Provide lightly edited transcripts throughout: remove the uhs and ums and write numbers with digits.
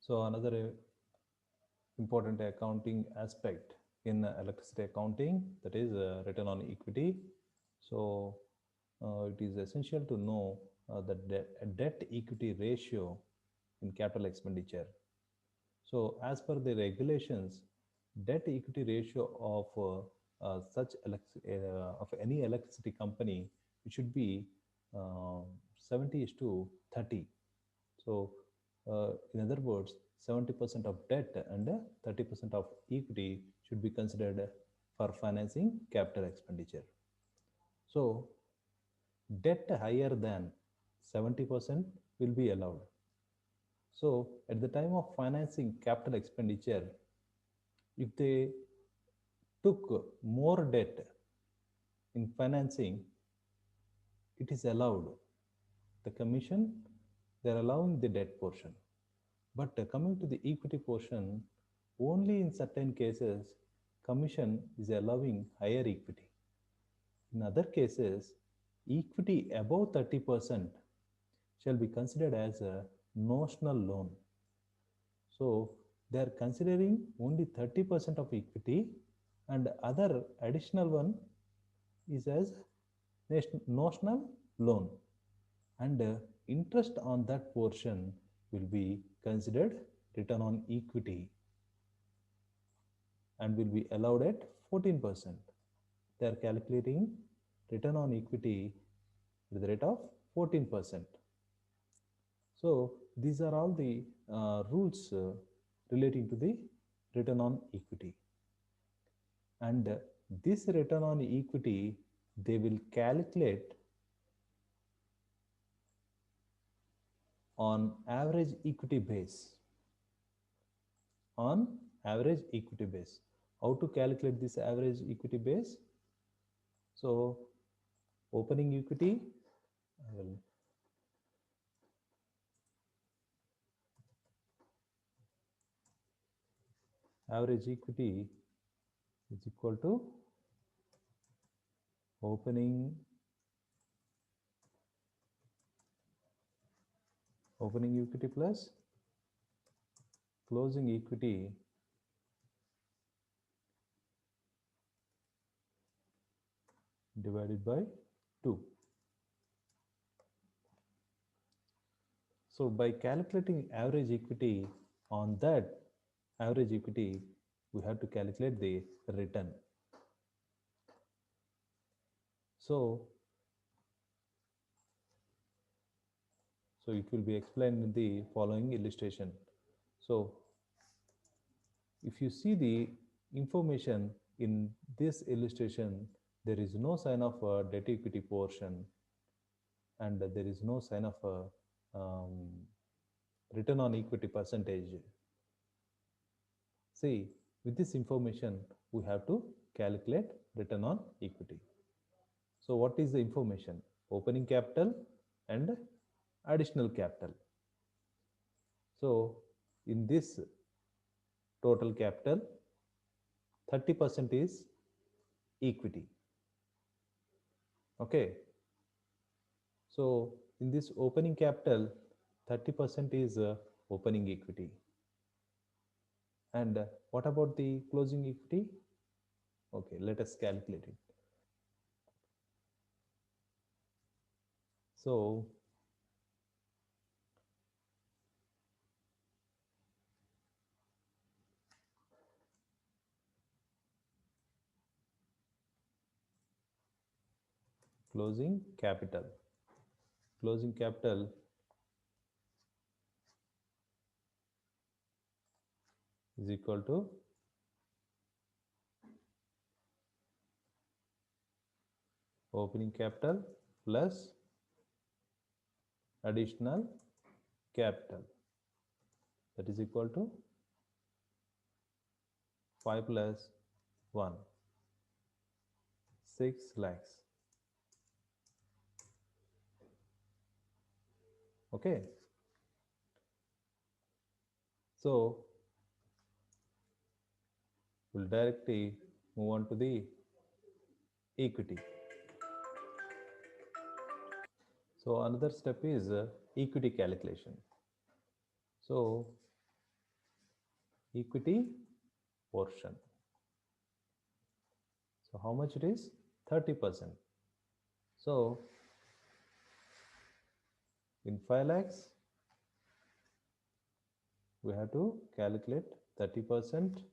So another important accounting aspect in electricity accounting, that is return on equity. So it is essential to know the debt equity ratio in capital expenditure. So as per the regulations, debt equity ratio of of any electricity company, it should be uh, 70 is to 30. So in other words, 70% of debt and 30% of equity should be considered for financing capital expenditure. So debt higher than 70% will be allowed. So at the time of financing capital expenditure, if they took more debt in financing, it is allowed. The commission, they're allowing the debt portion. But coming to the equity portion, only in certain cases, commission is allowing higher equity. In other cases, equity above 30% shall be considered as a notional loan. So they are considering only 30% of equity, and other additional one is as notional loan, and interest on that portion will be considered return on equity and will be allowed at 14%. They are calculating return on equity at the rate of 14%. So these are all the rules relating to the return on equity. And this return on equity, they will calculate on average equity base. On average equity base. How to calculate this average equity base? So opening equity, I will average equity is equal to opening equity plus closing equity divided by 2. So by calculating average equity, on that average equity, we have to calculate the return. So, so it will be explained in the following illustration. So if you see the information in this illustration, there is no sign of a debt equity portion, and there is no sign of a return on equity percentage. See, with this information, we have to calculate return on equity. So what is the information? Opening capital and additional capital. So in this total capital, 30% is equity. Okay. So in this opening capital, 30% is opening equity. And what about the closing equity? Okay, let us calculate it. So closing capital. Closing capital is equal to opening capital plus additional capital, that is equal to 5 plus 1, 6 lakhs. Okay. So we'll directly move on to the equity. So another step is equity calculation. So equity portion. So how much it is? 30%. So in 5 lakhs, we have to calculate 30%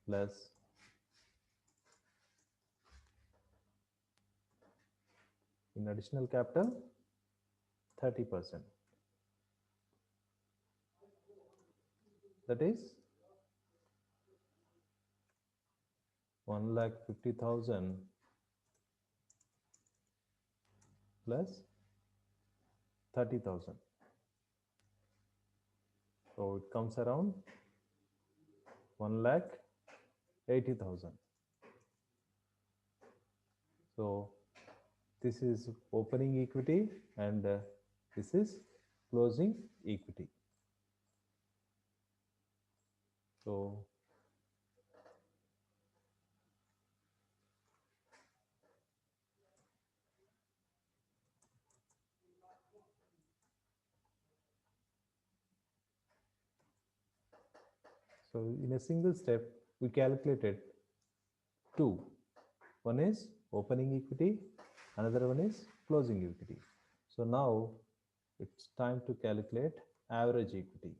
plus in additional capital 30%. That is 1,50,000 plus 30,000. So it comes around 1,80,000. So this is opening equity and this is closing equity. So in a single step, we calculated two. One is opening equity, another one is closing equity. So now it's time to calculate average equity.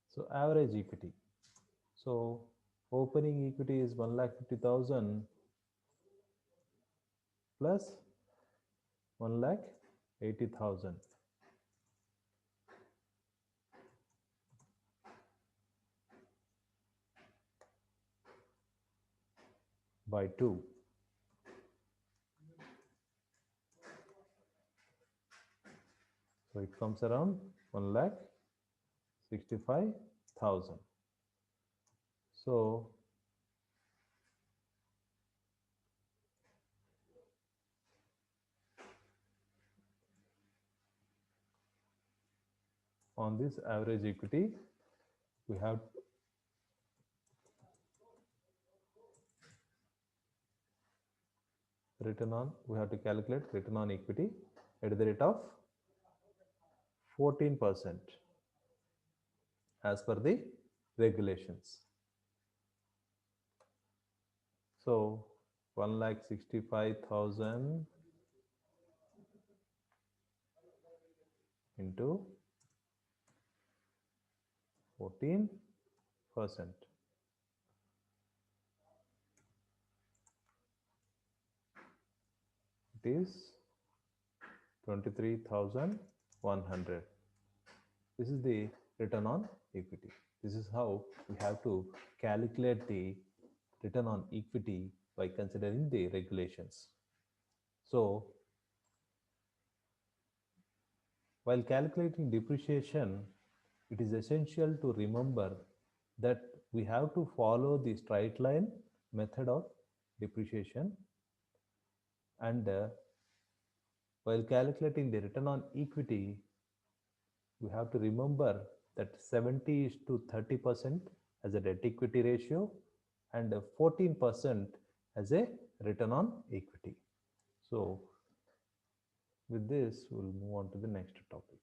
So average equity. So opening equity is 1,50,000 plus 1,80,000 by 2. So it comes around 1,65,000. So on this average equity, we have we have to calculate return on equity at the rate of 14% as per the regulations. So 1,65,000 into 14%. It is 23,100. This is the return on equity. This is how we have to calculate the return on equity by considering the regulations. So while calculating depreciation, it is essential to remember that we have to follow the straight line method of depreciation, and while calculating the return on equity, we have to remember that 70 is to 30% as a debt equity ratio and 14% as a return on equity. So with this, we'll move on to the next topic.